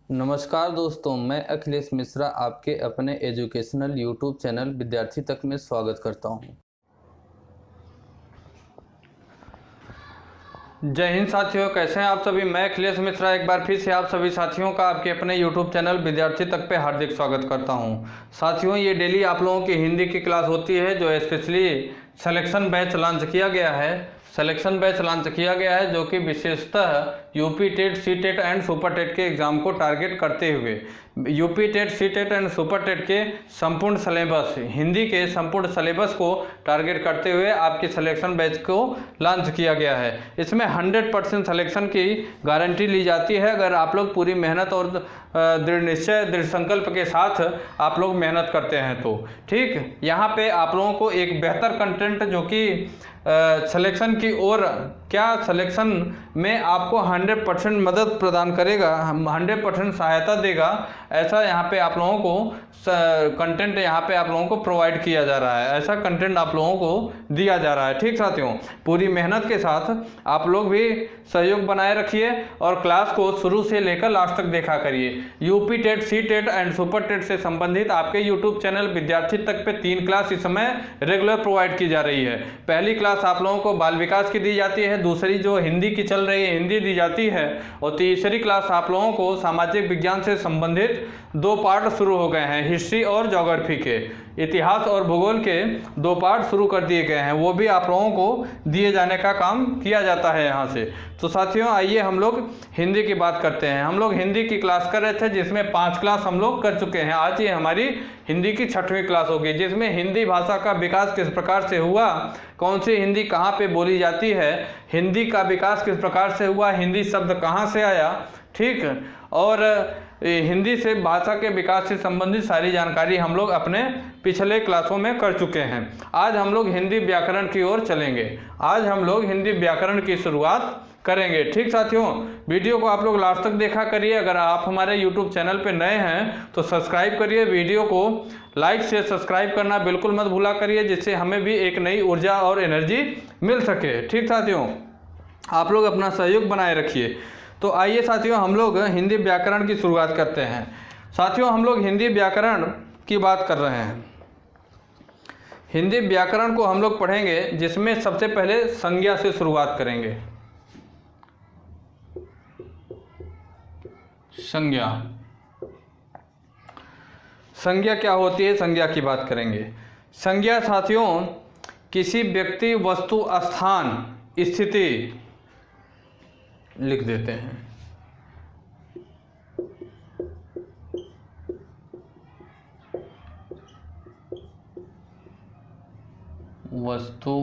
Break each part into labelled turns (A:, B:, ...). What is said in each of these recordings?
A: नमस्कार दोस्तों, मैं अखिलेश मिश्रा आपके अपने एजुकेशनल यूट्यूब चैनल विद्यार्थी तक में स्वागत करता हूं। जय हिंद साथियों, कैसे हैं आप सभी। मैं अखिलेश मिश्रा एक बार फिर से आप सभी साथियों का आपके अपने यूट्यूब चैनल विद्यार्थी तक पे हार्दिक स्वागत करता हूं। साथियों, ये डेली आप लोगों की हिंदी की क्लास होती है जो स्पेशली सिलेक्शन बैच लॉन्च किया गया है। जो कि विशेषतः UP TET, C TET and super TET के एग्ज़ाम को टारगेट करते हुए UP TET, C TET and super TET के संपूर्ण सिलेबस, हिंदी के संपूर्ण सिलेबस को टारगेट करते हुए आपके सिलेक्शन बैच को लॉन्च किया गया है। इसमें 100% सिलेक्शन की गारंटी ली जाती है अगर आप लोग पूरी मेहनत और दृढ़ निश्चय, दृढ़ संकल्प के साथ आप लोग मेहनत करते हैं तो ठीक। यहाँ पे आप लोगों को एक बेहतर कंटेंट जो कि सिलेक्शन की ओर, क्या सिलेक्शन में आपको 100% मदद प्रदान करेगा, 100% सहायता देगा, ऐसा यहाँ पे आप लोगों को कंटेंट यहाँ पे आप लोगों को प्रोवाइड किया जा रहा है। ऐसा कंटेंट आप लोगों को दिया जा रहा है। ठीक साथियों, पूरी मेहनत के साथ आप लोग भी सहयोग बनाए रखिए और क्लास को शुरू से लेकर लास्ट तक देखा करिए। UP TET, C TET and super TET से संबंधित आपके यूट्यूब चैनल विद्यार्थी तक पे 3 क्लास इस समय रेगुलर प्रोवाइड की जा रही है। पहली क्लास आप लोगों को बाल विकास की दी जाती है, दूसरी जो हिंदी की चल रही है हिंदी दी जाती है, और तीसरी क्लास आप लोगों को सामाजिक विज्ञान से संबंधित 2 पार्ट शुरू हो गए हैं। हिस्ट्री और ज्योग्राफी के, इतिहास और भूगोल के 2 पार्ट शुरू कर दिए गए हैं, वो भी आप लोगों को दिए जाने का काम किया जाता है यहाँ से। तो साथियों, आइए हम लोग हिंदी की बात करते हैं। हम लोग हिंदी की क्लास कर रहे थे जिसमें 5 क्लास हम लोग कर चुके हैं। आज ये हमारी हिंदी की 6वीं क्लास होगी, जिसमें हिंदी भाषा का विकास किस प्रकार से हुआ, कौन सी हिंदी कहाँ पे बोली जाती है, हिंदी का विकास किस प्रकार से हुआ, हिंदी शब्द कहाँ से आया, ठीक, और हिंदी से भाषा के विकास से संबंधित सारी जानकारी हम लोग अपने पिछले क्लासों में कर चुके हैं। आज हम लोग हिंदी व्याकरण की ओर चलेंगे। आज हम लोग हिंदी व्याकरण की शुरुआत करेंगे। ठीक साथियों, वीडियो को आप लोग लास्ट तक देखा करिए। अगर आप हमारे यूट्यूब चैनल पे नए हैं तो सब्सक्राइब करिए, वीडियो को लाइक से सब्सक्राइब करना बिल्कुल मत भूला करिए, जिससे हमें भी एक नई ऊर्जा और एनर्जी मिल सके। ठीक साथियों, आप लोग अपना सहयोग बनाए रखिए। तो आइए साथियों, हम लोग हिंदी व्याकरण की शुरुआत करते हैं। साथियों, हम लोग हिंदी व्याकरण की बात कर रहे हैं। हिंदी व्याकरण को हम लोग पढ़ेंगे, जिसमें सबसे पहले संज्ञा से शुरुआत करेंगे। संज्ञा क्या होती है, संज्ञा की बात करेंगे। संज्ञा साथियों, किसी व्यक्ति, वस्तु, स्थान, स्थिति लिख देते हैं। वस्तु,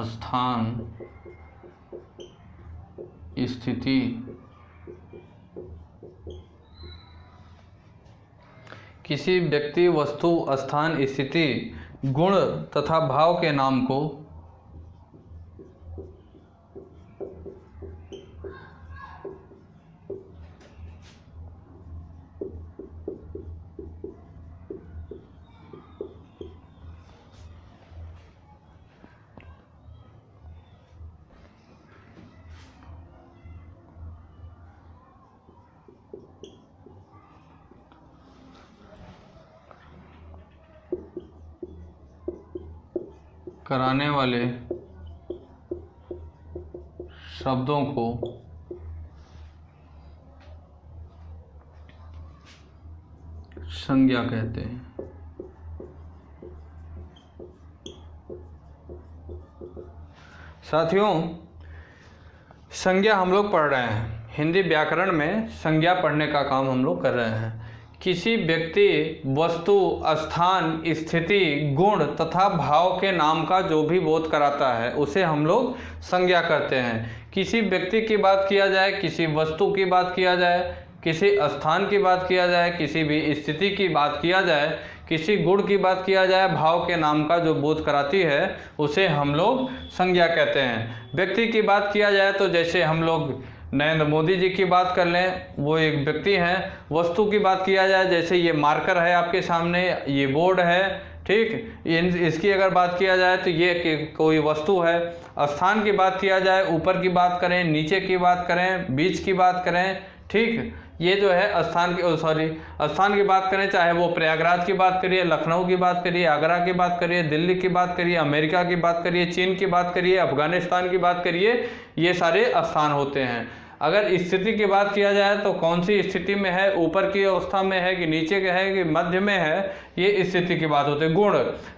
A: स्थान, स्थिति, किसी व्यक्ति, वस्तु, स्थान, स्थिति, गुण तथा भाव के नाम को कराने वाले शब्दों को संज्ञा कहते हैं। साथियों, संज्ञा हम लोग पढ़ रहे हैं। हिंदी व्याकरण में संज्ञा पढ़ने का काम हम लोग कर रहे हैं। किसी व्यक्ति, वस्तु, स्थान, स्थिति, गुण तथा भाव के नाम का जो भी बोध कराता है उसे हम लोग संज्ञा करते हैं। किसी व्यक्ति की बात किया जाए, किसी वस्तु की बात किया जाए, किसी स्थान की बात किया जाए, किसी भी स्थिति की बात किया जाए, किसी गुण की बात किया जाए, भाव के नाम का जो बोध कराती है उसे हम लोग संज्ञा कहते हैं। व्यक्ति की बात किया जाए तो जैसे हम लोग नरेंद्र मोदी जी की बात कर लें, वो एक व्यक्ति हैं। वस्तु की बात किया जाए, जैसे ये मार्कर है आपके सामने, ये बोर्ड है, ठीक, इसकी अगर बात किया जाए तो ये कोई वस्तु है। स्थान की बात किया जाए, ऊपर की बात करें, नीचे की बात करें, बीच की बात करें, ठीक, ये जो है स्थान की बात करें, चाहे वो प्रयागराज की बात करिए, लखनऊ की बात करिए, आगरा की बात करिए, दिल्ली की बात करिए, अमेरिका की बात करिए, चीन की बात करिए, अफगानिस्तान की बात करिए, ये सारे स्थान होते हैं। अगर स्थिति की बात किया जाए तो कौन सी स्थिति में है, ऊपर की अवस्था में है कि नीचे के है कि मध्य में है, ये स्थिति की बात होती है।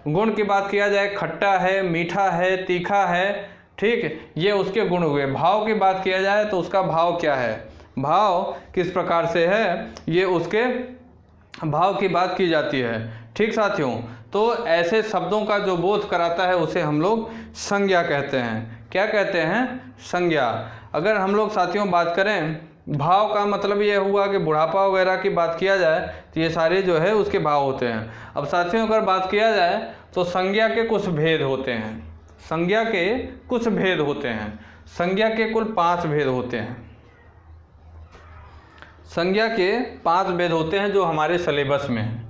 A: गुण की बात किया जाए, खट्टा है, मीठा है, तीखा है, ठीक, ये उसके गुण हुए। भाव की बात किया जाए तो उसका भाव क्या है, भाव किस प्रकार से है, ये उसके भाव की बात की जाती है। ठीक साथियों, तो ऐसे शब्दों का जो बोध कराता है उसे हम लोग संज्ञा कहते हैं। क्या कहते हैं, संज्ञा। अगर हम लोग साथियों बात करें, भाव का मतलब ये हुआ कि बुढ़ापा वगैरह की बात किया जाए तो ये सारे जो है उसके भाव होते हैं। अब साथियों अगर बात किया जाए तो संज्ञा के कुछ भेद होते हैं, संज्ञा के कुछ भेद होते हैं। संज्ञा के कुल 5 भेद होते हैं। संज्ञा के 5 भेद होते हैं जो हमारे सिलेबस में है,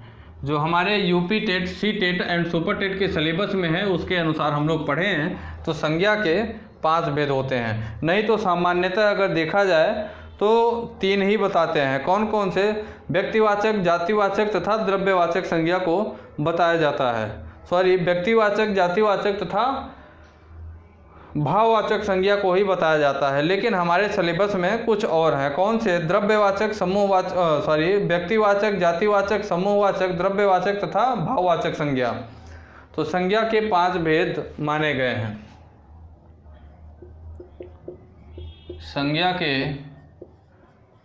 A: जो हमारे UP TET, C TET and super TET के सिलेबस में है, उसके अनुसार हम लोग पढ़े हैं। तो संज्ञा के 5 भेद होते हैं। नहीं तो सामान्यतः अगर देखा जाए तो 3 ही बताते हैं। कौन कौन से, व्यक्तिवाचक, जातिवाचक तथा द्रव्यवाचक संज्ञा को बताया जाता है। व्यक्तिवाचक, जातिवाचक तथा भाववाचक संज्ञा को ही बताया जाता है। लेकिन हमारे सिलेबस में कुछ और हैं। कौन से, द्रव्यवाचक, समूहवाचक, व्यक्तिवाचक, जातिवाचक, समूहवाचक, द्रव्यवाचक तथा भाववाचक संज्ञा। तो संज्ञा के 5 भेद माने गए हैं। संज्ञा के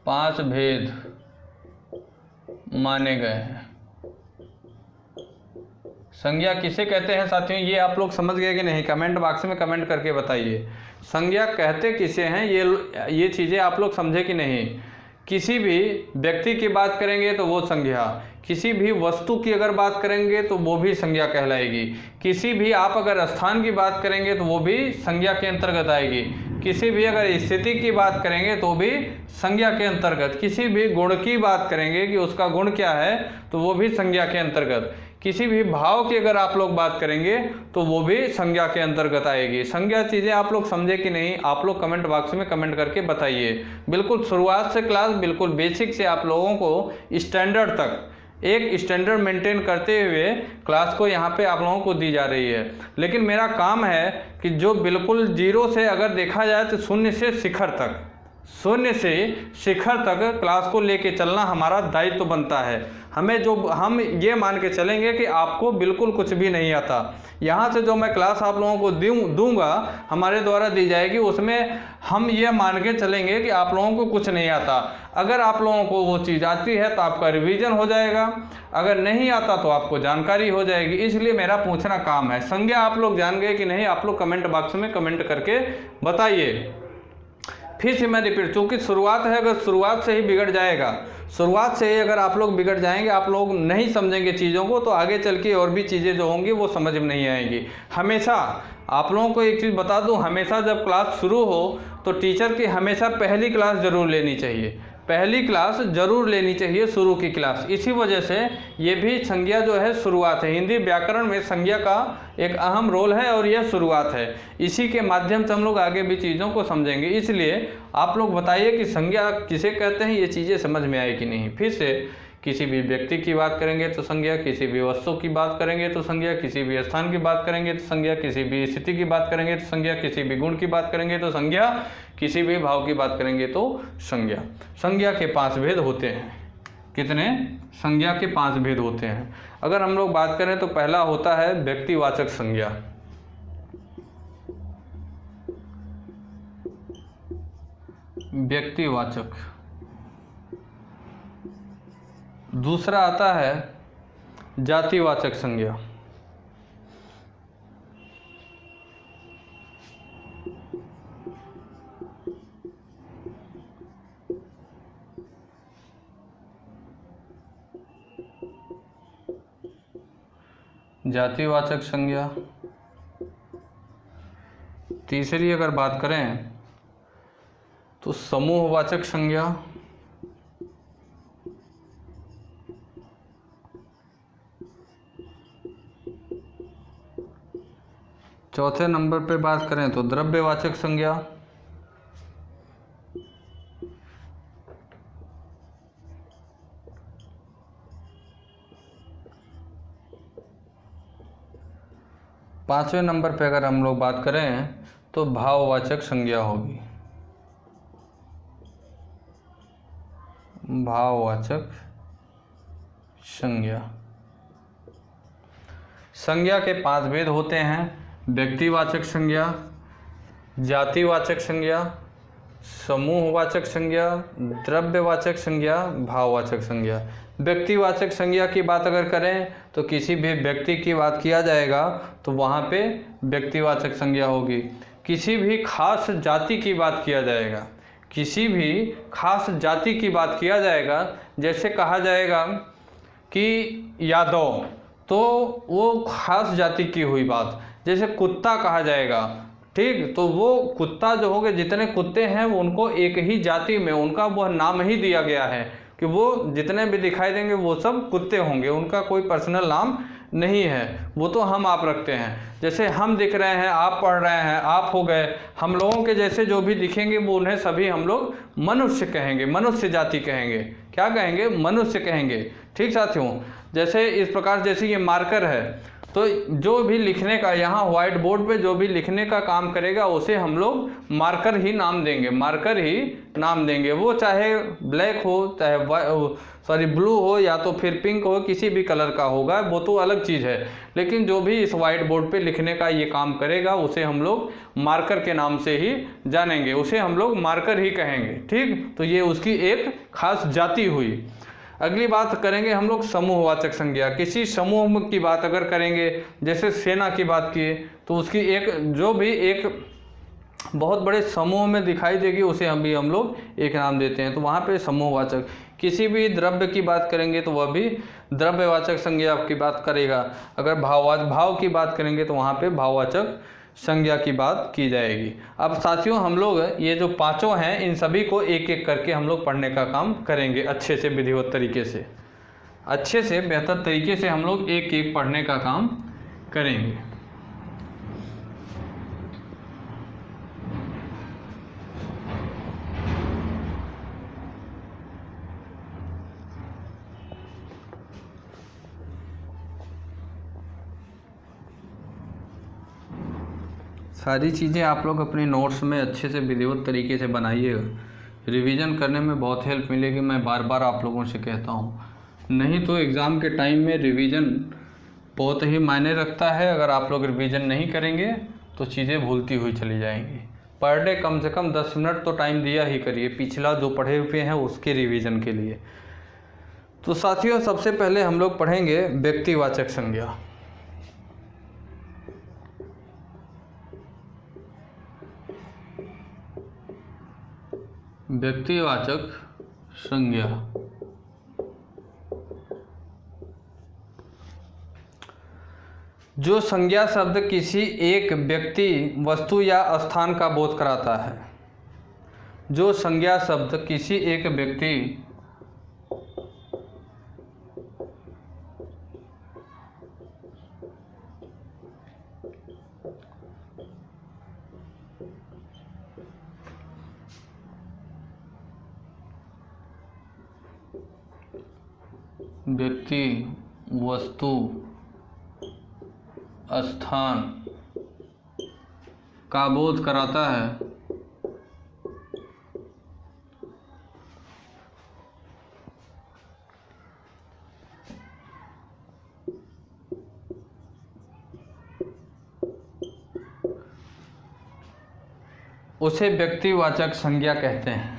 A: 5 भेद माने गए हैं। संज्ञा किसे कहते हैं साथियों, ये आप लोग समझ गए कि नहीं, कमेंट बॉक्स में कमेंट करके बताइए। संज्ञा कहते किसे हैं, ये चीज़ें आप लोग समझे कि नहीं। किसी भी व्यक्ति की बात करेंगे तो वो संज्ञा, किसी भी वस्तु की अगर बात करेंगे तो वो भी संज्ञा कहलाएगी। किसी भी आप अगर स्थान की बात करेंगे तो वो भी संज्ञा के अंतर्गत आएगी। किसी भी अगर स्थिति की बात करेंगे तो भी संज्ञा के अंतर्गत। किसी भी गुण की बात करेंगे कि उसका गुण क्या है तो वो भी संज्ञा के अंतर्गत। किसी भी भाव की अगर आप लोग बात करेंगे तो वो भी संज्ञा के अंतर्गत आएगी। संज्ञा चीज़ें आप लोग समझे कि नहीं, आप लोग कमेंट बॉक्स में कमेंट करके बताइए। बिल्कुल शुरुआत से क्लास बिल्कुल बेसिक से आप लोगों को स्टैंडर्ड तक, एक स्टैंडर्ड मेंटेन करते हुए क्लास को यहाँ पे आप लोगों को दी जा रही है। लेकिन मेरा काम है कि जो बिल्कुल जीरो से अगर देखा जाए तो शून्य से शिखर तक, शून्य से शिखर तक क्लास को लेके चलना हमारा दायित्व बनता है। हम ये मान के चलेंगे कि आपको बिल्कुल कुछ भी नहीं आता। यहाँ से जो मैं क्लास आप लोगों को दूंगा, हमारे द्वारा दी जाएगी, उसमें हम ये मान के चलेंगे कि आप लोगों को कुछ नहीं आता। अगर आप लोगों को वो चीज़ आती है तो आपका रिवीजन हो जाएगा, अगर नहीं आता तो आपको जानकारी हो जाएगी। इसलिए मेरा पूछना काम है। संज्ञा आप लोग जान गए कि नहीं, आप लोग कमेंट बॉक्स में कमेंट करके बताइए। फिर से मैं रिपीट, चूँकि शुरुआत है, अगर शुरुआत से ही बिगड़ जाएगा, शुरुआत से ही अगर आप लोग बिगड़ जाएंगे, आप लोग नहीं समझेंगे चीज़ों को, तो आगे चल के और भी चीज़ें जो होंगी वो समझ में नहीं आएंगी। हमेशा आप लोगों को एक चीज़ बता दूं, हमेशा जब क्लास शुरू हो तो टीचर की हमेशा पहली क्लास ज़रूर लेनी चाहिए, पहली क्लास ज़रूर लेनी चाहिए, शुरू की क्लास। इसी वजह से ये भी संज्ञा जो है शुरुआत है। हिंदी व्याकरण में संज्ञा का एक अहम रोल है और यह शुरुआत है। इसी के माध्यम से हम लोग आगे भी चीज़ों को समझेंगे। इसलिए आप लोग बताइए कि संज्ञा किसे कहते हैं, ये चीज़ें समझ में आए कि नहीं। फिर से, किसी भी व्यक्ति की बात करेंगे तो संज्ञा, किसी भी वस्तु की बात करेंगे तो संज्ञा, किसी भी स्थान की बात करेंगे तो संज्ञा, किसी भी स्थिति की बात करेंगे तो संज्ञा, किसी भी गुण की बात करेंगे तो संज्ञा, किसी भी भाव की बात करेंगे तो संज्ञा। संज्ञा के 5 भेद होते हैं। कितने? संज्ञा के 5 भेद होते हैं। अगर हम लोग बात करें तो पहला होता है व्यक्तिवाचक संज्ञा। व्यक्तिवाचक। दूसरा आता है जातिवाचक संज्ञा। जातिवाचक संज्ञा। तीसरी अगर बात करें तो समूहवाचक संज्ञा। चौथे नंबर पे बात करें तो द्रव्यवाचक संज्ञा। 5वें नंबर पे अगर हम लोग बात करें तो भाववाचक संज्ञा होगी। भाववाचक संज्ञा। संज्ञा के 5 भेद होते हैं: व्यक्तिवाचक संज्ञा, जातिवाचक संज्ञा, समूहवाचक संज्ञा, द्रव्यवाचक संज्ञा, भाववाचक संज्ञा। व्यक्तिवाचक संज्ञा की बात अगर करें तो किसी भी व्यक्ति की बात किया जाएगा तो वहाँ पे व्यक्तिवाचक संज्ञा होगी। किसी भी खास जाति की बात किया जाएगा, किसी भी खास जाति की बात किया जाएगा, जैसे कहा जाएगा कि यादव, तो वो खास जाति की हुई बात। जैसे कुत्ता कहा जाएगा, ठीक, तो वो कुत्ता जो हो गए, जितने कुत्ते हैं वो उनको एक ही जाति में उनका वह नाम ही दिया गया है कि वो जितने भी दिखाई देंगे वो सब कुत्ते होंगे, उनका कोई पर्सनल नाम नहीं है, वो तो हम आप रखते हैं। जैसे हम दिख रहे हैं, आप पढ़ रहे हैं, आप हो गए, हम लोगों के जैसे जो भी दिखेंगे वो उन्हें सभी हम लोग मनुष्य कहेंगे, मनुष्य जाति कहेंगे। क्या कहेंगे? मनुष्य कहेंगे। ठीक साथियों, जैसे इस प्रकार जैसे ये मार्कर है, तो जो भी लिखने का यहाँ व्हाइट बोर्ड पे जो भी लिखने का काम करेगा उसे हम लोग मार्कर ही नाम देंगे, मार्कर ही नाम देंगे। वो चाहे ब्लैक हो, चाहे ब्लू हो, या तो फिर पिंक हो, किसी भी कलर का होगा, वो तो अलग चीज़ है। लेकिन जो भी इस व्हाइट बोर्ड पे लिखने का ये काम करेगा उसे हम लोग मार्कर के नाम से ही जानेंगे, उसे हम लोग मार्कर ही कहेंगे। ठीक, तो ये उसकी एक खास जाति हुई। अगली बात करेंगे हम लोग समूहवाचक संज्ञा। किसी समूह की बात अगर करेंगे, जैसे सेना की बात किए, तो उसकी एक जो भी एक बहुत बड़े समूह में दिखाई देगी उसे हम लोग एक नाम देते हैं, तो वहाँ पे समूहवाचक। किसी भी द्रव्य की बात करेंगे तो वह भी द्रव्यवाचक संज्ञा की बात करेगा। अगर भाव की बात करेंगे तो वहाँ पे भाववाचक संज्ञा की बात की जाएगी। अब साथियों, हम लोग ये जो पांचों हैं इन सभी को एक एक करके हम लोग पढ़ने का काम करेंगे, अच्छे से विधिवत तरीके से, अच्छे से बेहतर तरीके से हम लोग एक एक पढ़ने का काम करेंगे। सारी चीज़ें आप लोग अपने नोट्स में अच्छे से विधिवत तरीके से बनाइएगा, रिवीजन करने में बहुत हेल्प मिलेगी। मैं बार बार आप लोगों से कहता हूँ, नहीं तो एग्ज़ाम के टाइम में रिवीजन बहुत ही मायने रखता है। अगर आप लोग रिवीजन नहीं करेंगे तो चीज़ें भूलती हुई चली जाएंगी। पर डे कम से कम 10 मिनट तो टाइम दिया ही करिए पिछला जो पढ़े हुए हैं उसके रिवीजन के लिए। तो साथियों, सबसे पहले हम लोग पढ़ेंगे व्यक्तिवाचक संज्ञा। व्यक्तिवाचक संज्ञा जो संज्ञा शब्द किसी एक व्यक्ति, वस्तु या स्थान का बोध कराता है। जो संज्ञा शब्द किसी एक व्यक्ति, व्यक्ति, वस्तु, स्थान का बोध कराता है, उसे व्यक्तिवाचक संज्ञा कहते हैं।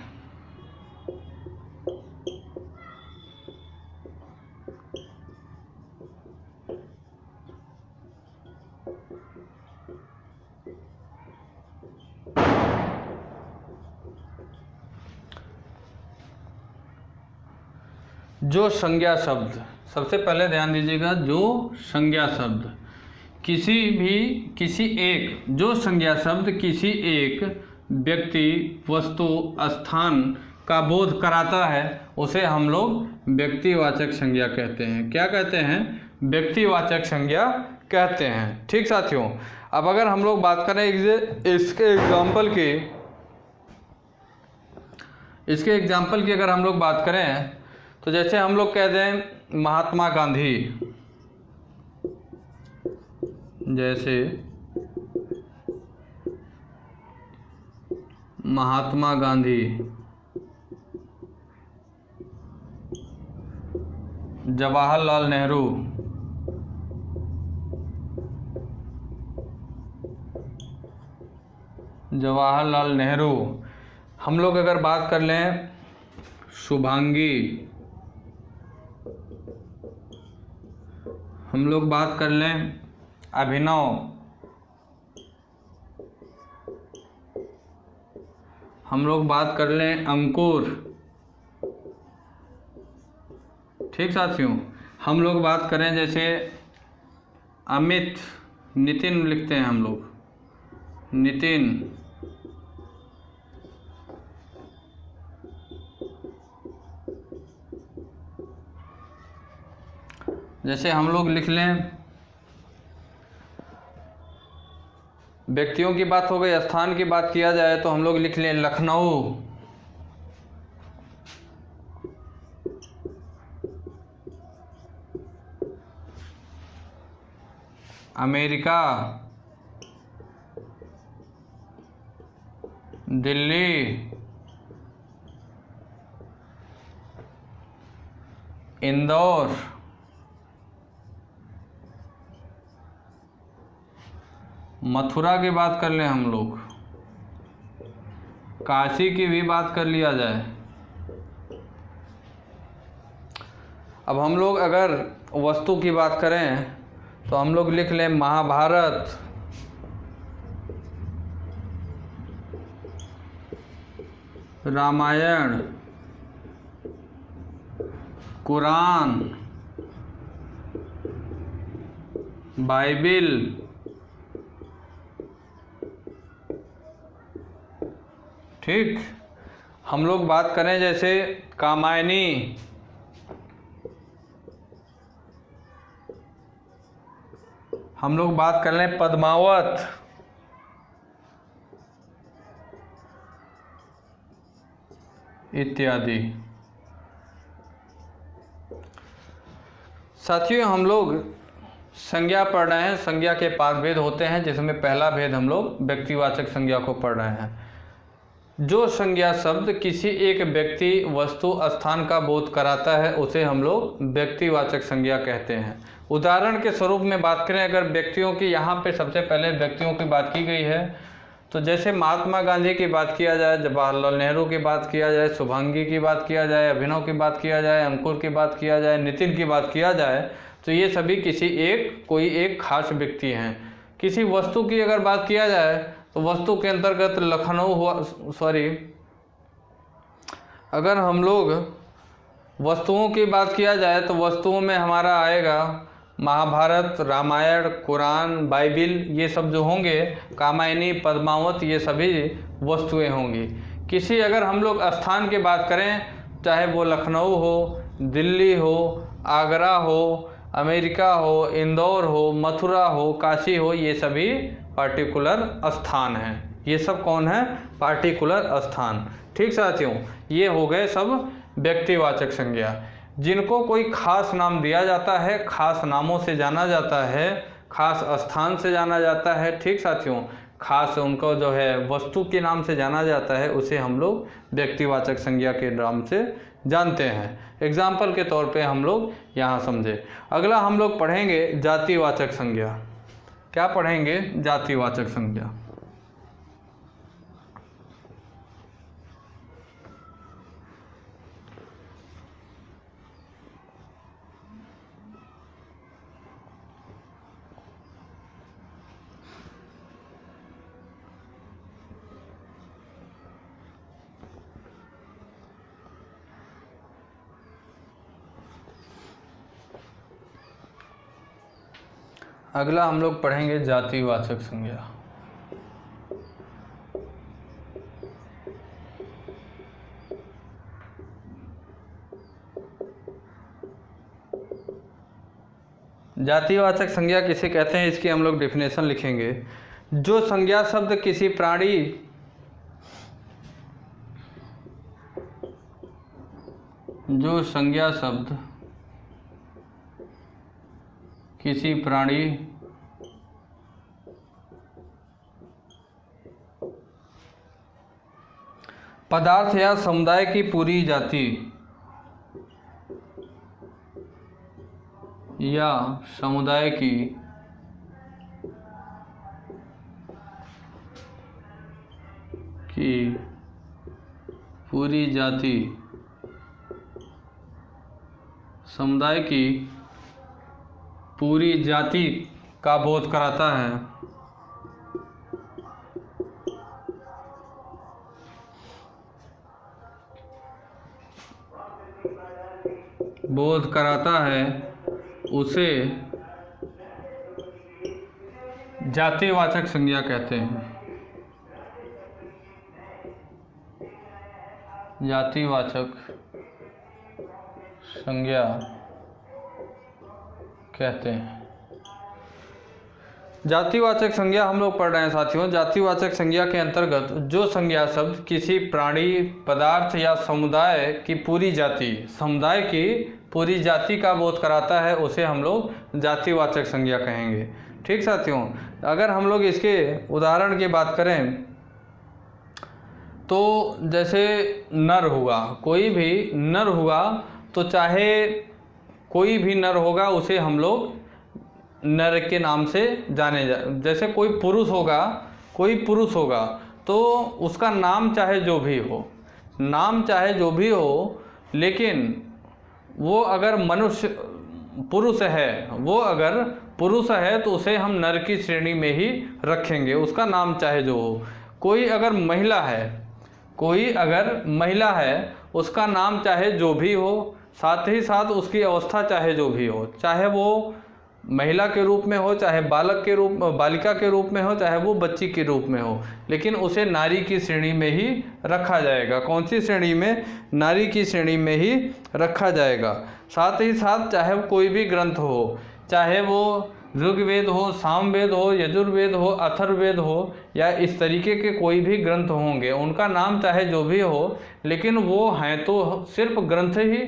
A: जो संज्ञा शब्द, सबसे पहले ध्यान दीजिएगा, जो संज्ञा शब्द किसी एक, जो संज्ञा शब्द किसी एक व्यक्ति, वस्तु, स्थान का बोध कराता है उसे हम लोग व्यक्तिवाचक संज्ञा कहते हैं। क्या कहते हैं? व्यक्तिवाचक संज्ञा कहते हैं। ठीक साथियों, अब अगर हम लोग बात करें इसके एग्जाम्पल की अगर हम लोग बात करें तो जैसे हम लोग कह दें महात्मा गांधी, जैसे महात्मा गांधी, जवाहरलाल नेहरू, हम लोग अगर बात कर लें शुभांगी, हम लोग बात कर लें अभिनव, हम लोग बात कर लें अंकुर, ठीक साथियों। हम लोग बात करें जैसे अमित, नितिन लिखते हैं हम लोग, नितिन, जैसे हम लोग लिख लें व्यक्तियों की बात हो गई, स्थान की बात किया जाए तो हम लोग लिख लें लखनऊ, अमेरिका, दिल्ली, इंदौर, मथुरा की बात कर लें हम लोग, काशी की भी बात कर लिया जाए। अब हम लोग अगर वस्तु की बात करें तो हम लोग लिख लें महाभारत, रामायण, कुरान, बाइबिल, ठीक। हम लोग बात करें जैसे कामायनी, हम लोग बात कर लें पद्मावत, इत्यादि। साथियों हम लोग संज्ञा पढ़ रहे हैं, संज्ञा के 5 भेद होते हैं जिसमें पहला भेद हम लोग व्यक्तिवाचक संज्ञा को पढ़ रहे हैं। जो संज्ञा शब्द किसी एक व्यक्ति, वस्तु, स्थान का बोध कराता है उसे हम लोग व्यक्तिवाचक संज्ञा कहते हैं। उदाहरण के स्वरूप में बात करें अगर व्यक्तियों की, यहाँ पे सबसे पहले व्यक्तियों की बात की गई है, तो जैसे महात्मा गांधी की बात किया जाए, जवाहरलाल नेहरू की बात किया जाए, शुभांगी की बात किया जाए, अभिनव की बात किया जाए, अंकुर की बात किया जाए, नितिन की बात किया जाए, तो ये सभी कोई एक खास व्यक्ति हैं। किसी वस्तु की अगर बात किया जाए तो वस्तु के अंतर्गत लखनऊ हुआ, अगर हम लोग वस्तुओं की बात किया जाए तो वस्तुओं में हमारा आएगा महाभारत, रामायण, कुरान, बाइबिल, ये सब जो होंगे, कामायनी, पद्मावत, ये सभी वस्तुएं होंगी। किसी अगर हम लोग स्थान की बात करें, चाहे वो लखनऊ हो, दिल्ली हो, आगरा हो, अमेरिका हो, इंदौर हो, मथुरा हो, काशी हो, ये सभी पार्टिकुलर स्थान हैं। ये सब कौन है? पार्टिकुलर स्थान। ठीक साथियों, ये हो गए सब व्यक्तिवाचक संज्ञा, जिनको कोई खास नाम दिया जाता है, खास नामों से जाना जाता है, खास स्थान से जाना जाता है। ठीक साथियों, खास उनको जो है वस्तु के नाम से जाना जाता है, उसे हम लोग व्यक्तिवाचक संज्ञा के नाम से जानते हैं। एग्जाम्पल के तौर पे हम लोग यहाँ समझे। अगला हम लोग पढ़ेंगे जातिवाचक संज्ञा। क्या पढ़ेंगे? जातिवाचक संज्ञा। अगला हम लोग पढ़ेंगे जातिवाचक संज्ञा। जातिवाचक संज्ञा किसे कहते हैं, इसकी हम लोग डेफिनेशन लिखेंगे। जो संज्ञा शब्द किसी प्राणी, जो संज्ञा शब्द किसी प्राणी, पदार्थ या समुदाय की पूरी जाति या समुदाय की पूरी जाति, समुदाय की पूरी जाति का बोध कराता है। बोध कराता है उसे जातिवाचक संज्ञा कहते हैं। जातिवाचक संज्ञा कहते हैं। जातिवाचक संज्ञा हम लोग पढ़ रहे हैं साथियों। जातिवाचक संज्ञा के अंतर्गत जो संज्ञा शब्द किसी प्राणी, पदार्थ या समुदाय की पूरी जाति, समुदाय की पूरी जाति का बोध कराता है उसे हम लोग जातिवाचक संज्ञा कहेंगे। ठीक साथियों, अगर हम लोग इसके उदाहरण की बात करें तो जैसे नर हुआ, कोई भी नर हुआ तो चाहे कोई भी नर होगा उसे हम लोग नर के नाम से जैसे कोई पुरुष होगा तो उसका नाम चाहे जो भी हो, लेकिन वो अगर पुरुष है तो उसे हम नर की श्रेणी में ही रखेंगे, उसका नाम चाहे जो हो। कोई अगर महिला है उसका नाम चाहे जो भी हो, साथ ही साथ उसकी अवस्था चाहे जो भी हो, चाहे वो महिला के रूप में हो, चाहे बालिका के रूप में हो, चाहे वो बच्ची के रूप में हो, लेकिन उसे नारी की श्रेणी में ही रखा जाएगा। कौन सी श्रेणी में? नारी की श्रेणी में ही रखा जाएगा। साथ ही साथ चाहे कोई भी ग्रंथ हो, चाहे वो ऋग्वेद हो, सामवेद हो, यजुर्वेद हो, अथर्ववेद हो या इस तरीके के कोई भी ग्रंथ होंगे, उनका नाम चाहे जो भी हो, लेकिन वो हैं तो सिर्फ ग्रंथ ही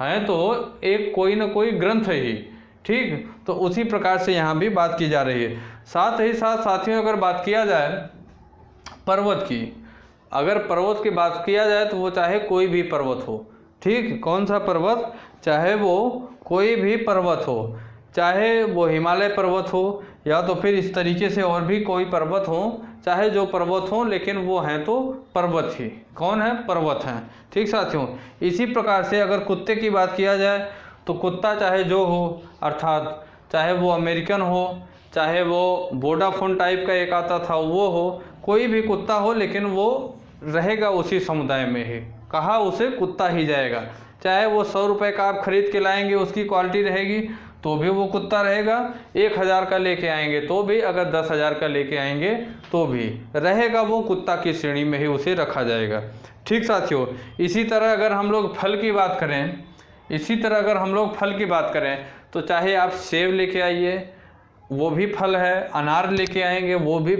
A: हैं, तो एक कोई न कोई ग्रंथ ही। ठीक, तो उसी प्रकार से यहाँ भी बात की जा रही है। साथ ही साथ साथियों अगर बात किया जाए पर्वत की, अगर पर्वत की बात किया जाए तो वो चाहे कोई भी पर्वत हो। ठीक, कौन सा पर्वत? चाहे वो कोई भी पर्वत हो, चाहे वो हिमालय पर्वत हो या तो फिर इस तरीके से और भी कोई पर्वत हो, चाहे जो पर्वत हो, लेकिन वो हैं तो पर्वत ही। कौन है? पर्वत हैं। ठीक साथियों, इसी प्रकार से अगर कुत्ते की बात किया जाए तो कुत्ता चाहे जो हो, अर्थात चाहे वो अमेरिकन हो, चाहे वो वोडाफोन टाइप का एक आता था वो हो, कोई भी कुत्ता हो, लेकिन वो रहेगा उसी समुदाय में ही, कहा उसे कुत्ता ही जाएगा। चाहे वो 100 रुपये का आप खरीद के लाएंगे, उसकी क्वालिटी रहेगी तो भी वो कुत्ता रहेगा, 1000 का लेके आएंगे तो भी, अगर 10,000 का लेके आएंगे तो भी रहेगा, वो कुत्ता की श्रेणी में ही उसे रखा जाएगा। ठीक साथियों, इसी तरह अगर हम लोग फल की बात करें तो चाहे आप सेब लेके आइए वो भी फल है, अनार लेके आएंगे वो भी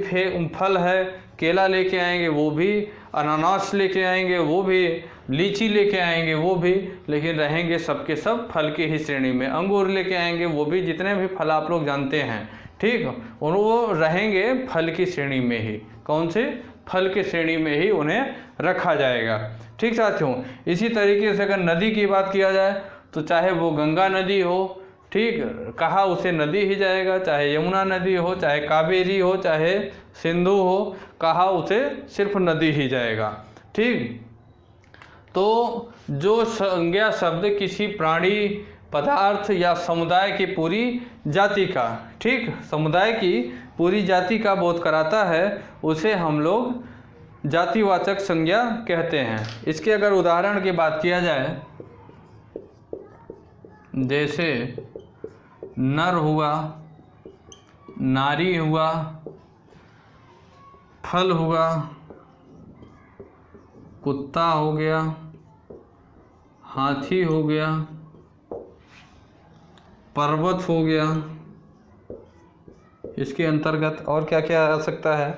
A: फल है, केला लेके आएंगे वो भी, अनानास लेके आएंगे वो भी, लीची लेके आएंगे वो भी, लेकिन रहेंगे सबके सब फल की ही श्रेणी में। अंगूर लेके आएंगे वो भी, जितने भी फल आप लोग जानते हैं, ठीक, और वो रहेंगे फल की श्रेणी में ही। कौन से? फल की श्रेणी में ही उन्हें रखा जाएगा। ठीक साथियों, इसी तरीके से अगर नदी की बात किया जाए तो चाहे वो गंगा नदी हो, ठीक, कहा उसे नदी ही जाएगा, चाहे यमुना नदी हो, चाहे कावेरी हो, चाहे सिंधु हो, कहा उसे सिर्फ नदी ही जाएगा। ठीक, तो जो संज्ञा शब्द किसी प्राणी, पदार्थ या समुदाय की पूरी जाति का, ठीक, समुदाय की पूरी जाति का बोध कराता है उसे हम लोग जातिवाचक संज्ञा कहते हैं। इसके अगर उदाहरण की बात किया जाए, जैसे नर हुआ, नारी हुआ, फल हुआ, कुत्ता हो गया, हाथी हो गया, पर्वत हो गया, इसके अंतर्गत और क्या क्या आ सकता है?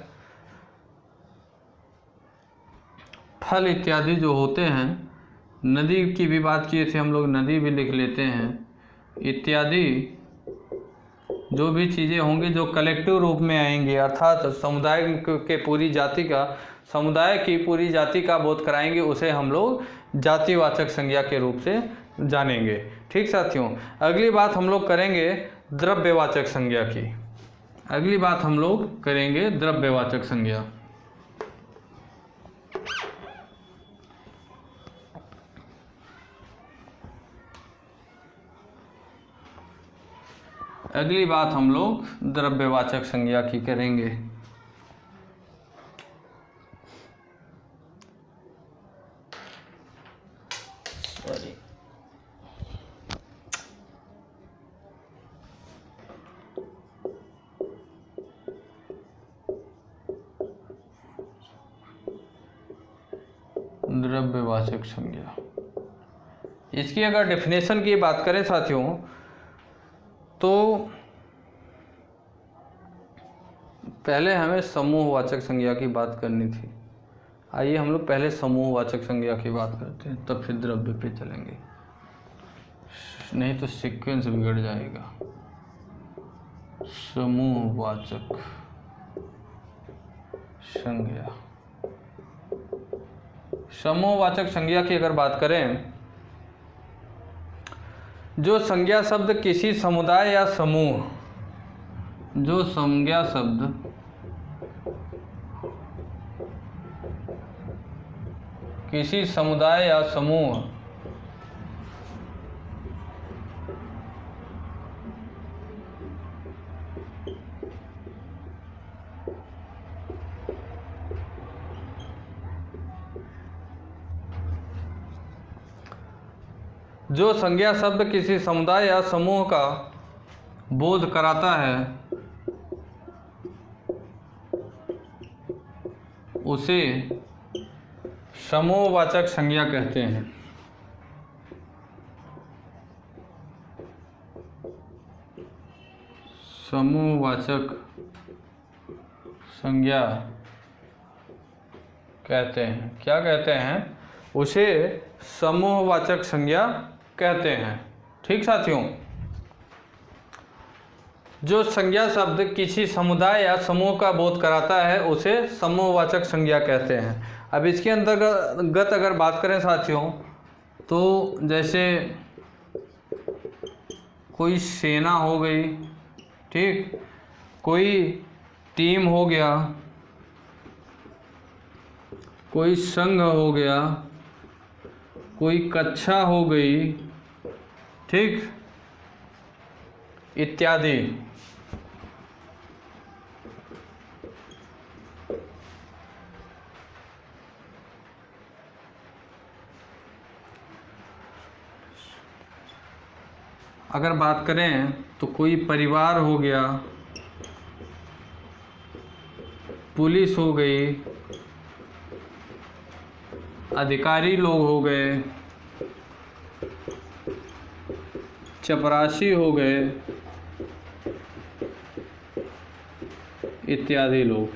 A: फल इत्यादि जो होते हैं, नदी की भी बात किए थे हम लोग, नदी भी लिख लेते हैं, इत्यादि जो भी चीज़ें होंगी जो कलेक्टिव रूप में आएंगी, अर्थात समुदाय के पूरी जाति का समुदाय की पूरी जाति का बोध कराएंगे उसे हम लोग जातिवाचक संज्ञा के रूप से जानेंगे। ठीक साथियों, अगली बात हम लोग करेंगे द्रव्यवाचक संज्ञा की। अगली बात हम लोग करेंगे द्रव्यवाचक संज्ञा। अगली बात हम लोग द्रव्यवाचक संज्ञा की करेंगे। द्रव्यवाचक संज्ञा, इसकी अगर डेफिनेशन की बात करें साथियों तो पहले हमें समूहवाचक संज्ञा की बात करनी थी। आइए हम लोग पहले समूहवाचक संज्ञा की बात करते हैं, तब फिर द्रव्य पे चलेंगे, नहीं तो सीक्वेंस बिगड़ जाएगा। समूहवाचक संज्ञा, समूहवाचक संज्ञा की अगर बात करें, जो संज्ञा शब्द किसी समुदाय या समूह, जो संज्ञा शब्द किसी समुदाय या समूह जो संज्ञा शब्द किसी समुदाय या समूह का बोध कराता है उसे समूहवाचक संज्ञा कहते हैं। समूहवाचक संज्ञा कहते हैं। क्या कहते हैं? उसे समूहवाचक संज्ञा कहते हैं। ठीक साथियों, जो संज्ञा शब्द किसी समुदाय या समूह का बोध कराता है उसे समूहवाचक संज्ञा कहते हैं। अब इसके अंतर्गत अगर बात करें साथियों तो जैसे कोई सेना हो गई, ठीक, कोई टीम हो गया, कोई संघ हो गया, कोई कक्षा हो गई, ठीक, इत्यादि। अगर बात करें तो कोई परिवार हो गया, पुलिस हो गई, अधिकारी लोग हो गए, चपरासी हो गए, इत्यादि लोग।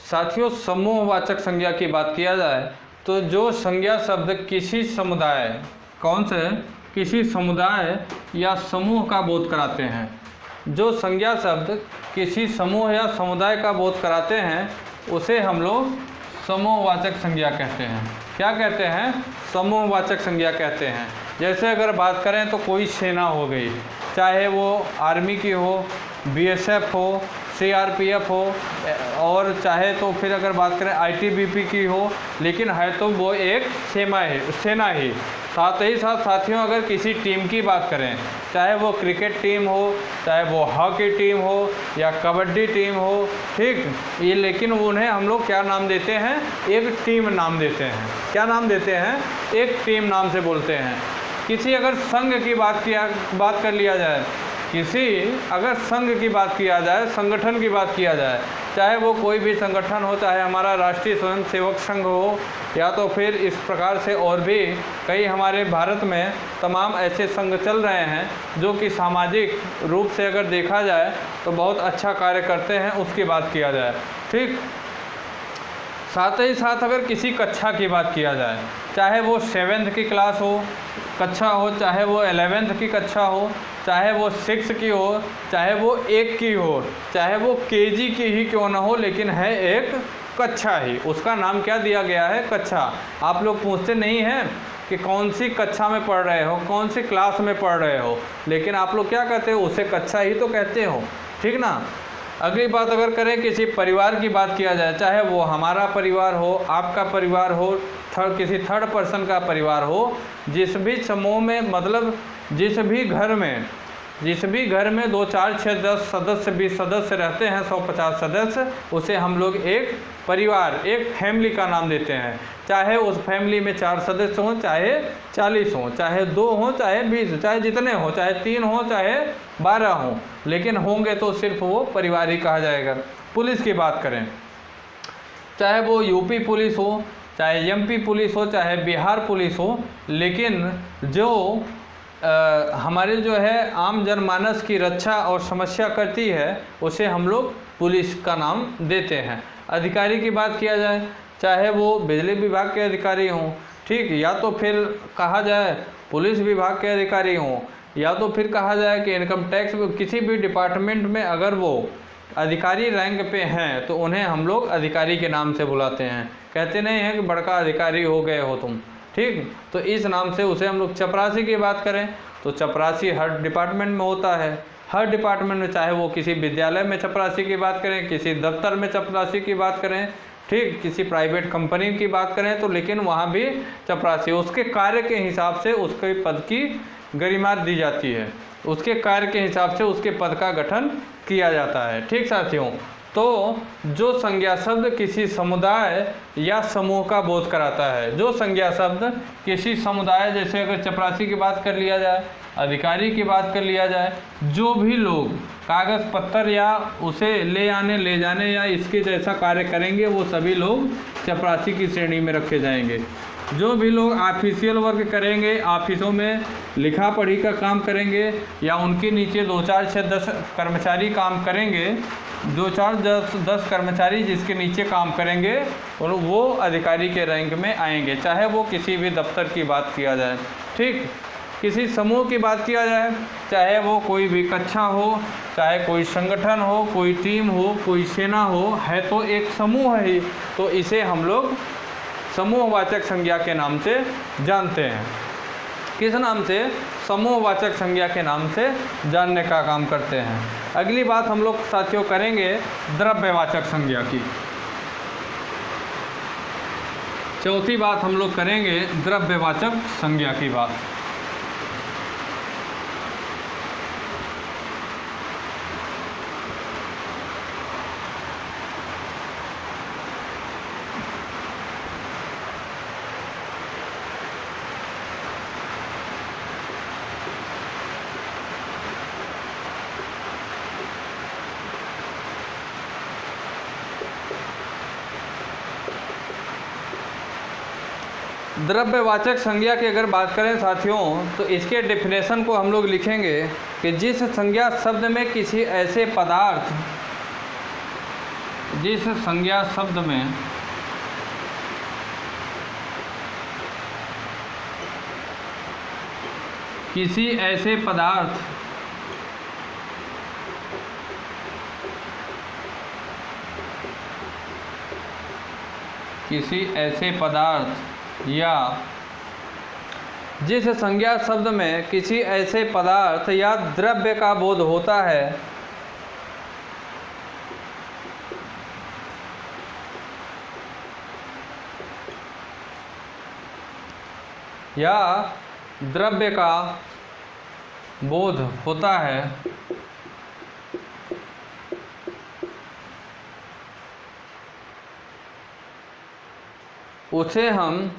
A: साथियों, समूहवाचक संज्ञा की बात किया जाए तो जो संज्ञा शब्द किसी समुदाय, कौन से, किसी समुदाय या समूह का बोध कराते हैं, जो संज्ञा शब्द किसी समूह या समुदाय का बोध कराते हैं उसे हम लोग समूहवाचक संज्ञा कहते हैं। क्या कहते हैं? समूहवाचक संज्ञा कहते हैं। जैसे अगर बात करें तो कोई सेना हो गई, चाहे वो आर्मी की हो, बीएसएफ हो, सीआरपीएफ हो, और चाहे तो फिर अगर बात करें आईटीबीपी की हो, लेकिन है तो वो एक सेना ही। साथ ही साथ साथियों अगर किसी टीम की बात करें, चाहे वो क्रिकेट टीम हो, चाहे वो हॉकी टीम हो या कबड्डी टीम हो, ठीक, ये लेकिन उन्हें हम लोग क्या नाम देते हैं? एक टीम नाम देते हैं। क्या नाम देते हैं? एक टीम नाम से बोलते हैं। किसी अगर संघ की बात कर लिया जाए, किसी अगर संघ की बात किया जाए, संगठन की बात किया जाए, चाहे वो कोई भी संगठन हो, चाहे हमारा राष्ट्रीय स्वयंसेवक संघ हो या तो फिर इस प्रकार से और भी कई हमारे भारत में तमाम ऐसे संघ चल रहे हैं जो कि सामाजिक रूप से अगर देखा जाए तो बहुत अच्छा कार्य करते हैं, उसकी बात किया जाए। ठीक, साथ ही साथ अगर किसी कक्षा की बात किया जाए, चाहे वो 7th की क्लास हो, कक्षा हो, चाहे वो 11th की कक्षा हो, चाहे वो 6 की हो, चाहे वो 1 की हो, चाहे वो केजी की ही क्यों ना हो, लेकिन है एक कक्षा ही। उसका नाम क्या दिया गया है? कक्षा। आप लोग पूछते नहीं हैं कि कौन सी कक्षा में पढ़ रहे हो, कौन सी क्लास में पढ़ रहे हो, लेकिन आप लोग क्या कहते हो? उसे कक्षा ही तो कहते हो, ठीक ना। अगली बात अगर करें, किसी परिवार की बात किया जाए, चाहे वो हमारा परिवार हो, आपका परिवार हो, किसी थर्ड पर्सन का परिवार हो, जिस भी समूह में, मतलब जिस भी घर में 2, 4, 6, 10 सदस्य, 20 सदस्य रहते हैं, 150 सदस्य, उसे हम लोग एक परिवार, एक फैमिली का नाम देते हैं। चाहे उस फैमिली में 4 सदस्य हों, चाहे 40 हों, चाहे 2 हों, चाहे 20, चाहे जितने हों, चाहे 3 हों, चाहे 12 हों, लेकिन होंगे तो सिर्फ वो परिवार ही कहा जाएगा। पुलिस की बात करें, चाहे वो यूपी पुलिस हो, चाहे एमपी पुलिस हो, चाहे बिहार पुलिस हो, लेकिन जो हमारे जो है आम जनमानस की रक्षा और समस्या करती है, उसे हम लोग पुलिस का नाम देते हैं। अधिकारी की बात किया जाए, चाहे वो बिजली विभाग के अधिकारी हों, ठीक, या तो फिर कहा जाए पुलिस विभाग के अधिकारी हों, या तो फिर कहा जाए कि इनकम टैक्स, किसी भी डिपार्टमेंट में अगर वो अधिकारी रैंक पे हैं तो उन्हें हम लोग अधिकारी के नाम से बुलाते हैं। कहते नहीं हैं कि बड़का अधिकारी हो गए हो तुम, ठीक, तो इस नाम से उसे हम लोग। चपरासी की बात करें तो चपरासी हर डिपार्टमेंट में होता है, हर डिपार्टमेंट में, चाहे वो किसी विद्यालय में चपरासी की बात करें, किसी दफ्तर में चपरासी की बात करें, ठीक, किसी प्राइवेट कंपनी की बात करें तो, लेकिन वहाँ भी चपरासी, उसके कार्य के हिसाब से उसके पद की गरिमा दी जाती है, उसके कार्य के हिसाब से उसके पद का गठन किया जाता है। ठीक साथियों, तो जो संज्ञा शब्द किसी समुदाय या समूह का बोध कराता है, जो संज्ञा शब्द किसी समुदाय, जैसे अगर चपरासी की बात कर लिया जाए, अधिकारी की बात कर लिया जाए, जो भी लोग कागज़ पत्तर या उसे ले आने ले जाने या इसके जैसा कार्य करेंगे, वो सभी लोग चपरासी की श्रेणी में रखे जाएंगे। जो भी लोग ऑफिशियल वर्क करेंगे, ऑफिसों में लिखा पढ़ी का काम करेंगे, या उनके नीचे 2, 4, 6, 10 कर्मचारी काम करेंगे, 2, 4, 10 कर्मचारी जिसके नीचे काम करेंगे, और वो अधिकारी के रैंक में आएंगे, चाहे वो किसी भी दफ्तर की बात किया जाए, ठीक, किसी समूह की बात किया जाए, चाहे वो कोई भी कक्षा हो, चाहे कोई संगठन हो, कोई टीम हो, कोई सेना हो, है तो एक समूह ही, तो इसे हम लोग समूहवाचक संज्ञा के नाम से जानते हैं। किस नाम से? समूहवाचक संज्ञा के नाम से जानने का काम करते हैं। अगली बात हम लोग साथियों करेंगे द्रव्यवाचक संज्ञा की। चौथी बात हम लोग करेंगे द्रव्यवाचक संज्ञा की बात। द्रव्यवाचक संज्ञा की अगर बात करें साथियों, तो इसके डेफिनेशन को हम लोग लिखेंगे कि जिस संज्ञा शब्द में किसी ऐसे पदार्थ, जिस संज्ञा शब्द में किसी ऐसे पदार्थ या जिस संज्ञा शब्द में किसी ऐसे पदार्थ या द्रव्य का बोध होता है, या द्रव्य का बोध होता है, उसे हम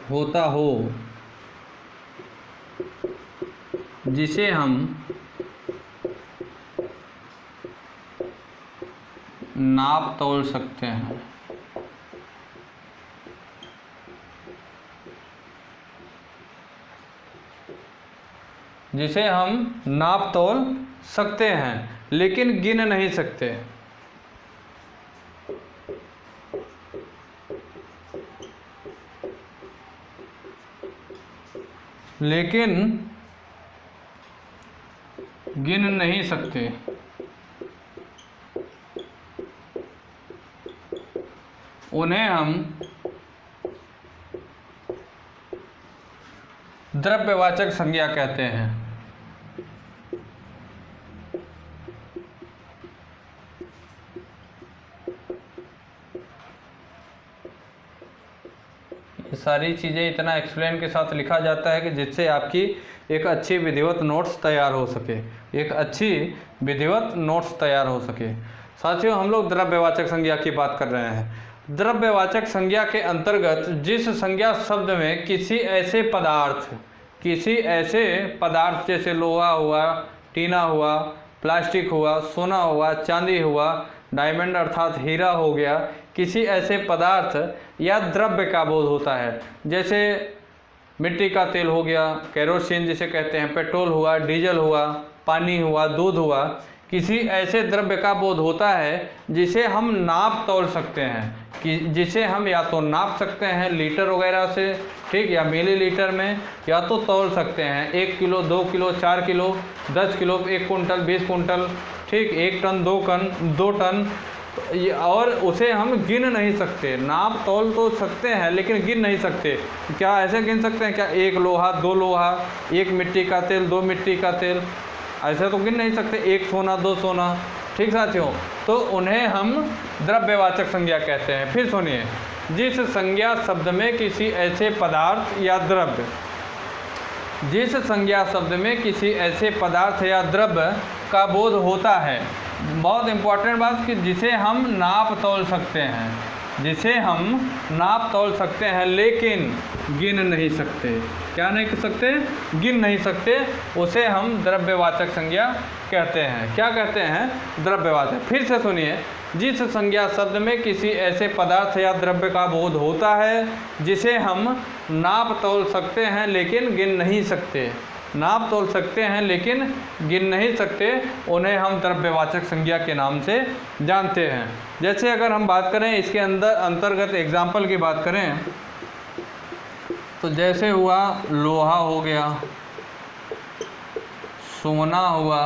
A: होता हो, जिसे हम नाप तोल सकते हैं। जिसे हम नाप तोल सकते हैं लेकिन गिन नहीं सकते। लेकिन गिन नहीं सकते। उन्हें हम द्रव्यवाचक संज्ञा कहते हैं। ये सारी चीज़ें इतना एक्सप्लेन के साथ लिखा जाता है कि जिससे आपकी एक अच्छी विधिवत नोट्स तैयार हो सके, एक अच्छी विधिवत नोट्स तैयार हो सके। साथियों, हम लोग द्रव्यवाचक संज्ञा की बात कर रहे हैं। द्रव्यवाचक संज्ञा के अंतर्गत जिस संज्ञा शब्द में किसी ऐसे पदार्थ जैसे लोहा हुआ, टीना हुआ, प्लास्टिक हुआ, सोना हुआ, चांदी हुआ, डायमंड अर्थात हीरा हो गया, किसी ऐसे पदार्थ या द्रव्य का बोध होता है। जैसे मिट्टी का तेल हो गया, केरोसिन जिसे कहते हैं, पेट्रोल हुआ, डीजल हुआ, पानी हुआ, दूध हुआ, किसी ऐसे द्रव्य का बोध होता है जिसे हम नाप तौल सकते हैं, कि जिसे हम या तो नाप सकते हैं लीटर वगैरह से, ठीक, या मिलीलीटर में, या तो तौल सकते हैं 1 kilo, 2 kilo, 4 kilo, 10 kilo, 1 quintal, 20 quintal, ठीक, 1 टन, 2 टन, और उसे हम गिन नहीं सकते। नाप तौल तो सकते हैं लेकिन गिन नहीं सकते। क्या ऐसे गिन सकते हैं क्या? 1 लोहा, 2 लोहा, 1 मिट्टी का तेल, 2 मिट्टी का तेल, ऐसे तो गिन नहीं सकते। 1 सोना, 2 सोना, ठीक साथियों। तो उन्हें हम द्रव्यवाचक संज्ञा कहते हैं। फिर सुनिए, जिस संज्ञा शब्द में किसी ऐसे पदार्थ या द्रव्य, जिस संज्ञा शब्द में किसी ऐसे पदार्थ या द्रव्य का बोध होता है, बहुत इंपॉर्टेंट बात, कि जिसे हम नाप तौल सकते हैं, जिसे हम नाप तौल सकते हैं लेकिन गिन नहीं सकते। क्या नहीं कर सकते? गिन नहीं सकते। उसे हम द्रव्यवाचक संज्ञा कहते हैं। क्या कहते हैं? द्रव्यवाचक। फिर से सुनिए, जिस संज्ञा शब्द में किसी ऐसे पदार्थ या द्रव्य का बोध होता है जिसे हम नाप तौल सकते हैं लेकिन गिन नहीं सकते, नाप तोल सकते हैं लेकिन गिन नहीं सकते, उन्हें हम द्रव्यवाचक संज्ञा के नाम से जानते हैं। जैसे अगर हम बात करें इसके अंतर्गत एग्जाम्पल की बात करें तो जैसे हुआ लोहा हो गया, सोना हुआ,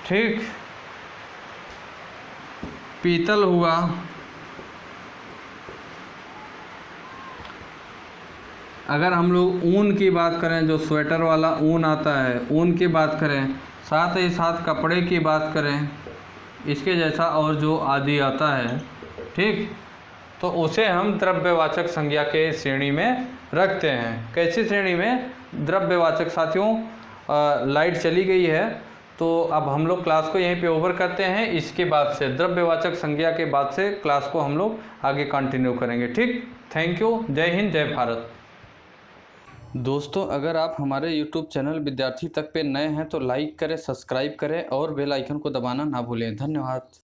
A: ठीक, पीतल हुआ, अगर हम लोग ऊन की बात करें, जो स्वेटर वाला ऊन आता है, ऊन की बात करें, साथ ही साथ कपड़े की बात करें, इसके जैसा और जो आदि आता है, ठीक, तो उसे हम द्रव्यवाचक संज्ञा के श्रेणी में रखते हैं। कैसी श्रेणी में? द्रव्यवाचक। साथियों, लाइट चली गई है तो अब हम लोग क्लास को यहीं पे ओवर करते हैं। इसके बाद से द्रव्यवाचक संज्ञा के बाद से क्लास को हम लोग आगे कंटिन्यू करेंगे, ठीक। Thank you. जय हिंद, जय भारत। दोस्तों, अगर आप हमारे YouTube चैनल विद्यार्थी तक पे नए हैं तो लाइक करें, सब्सक्राइब करें और बेल आइकन को दबाना ना भूलें। धन्यवाद।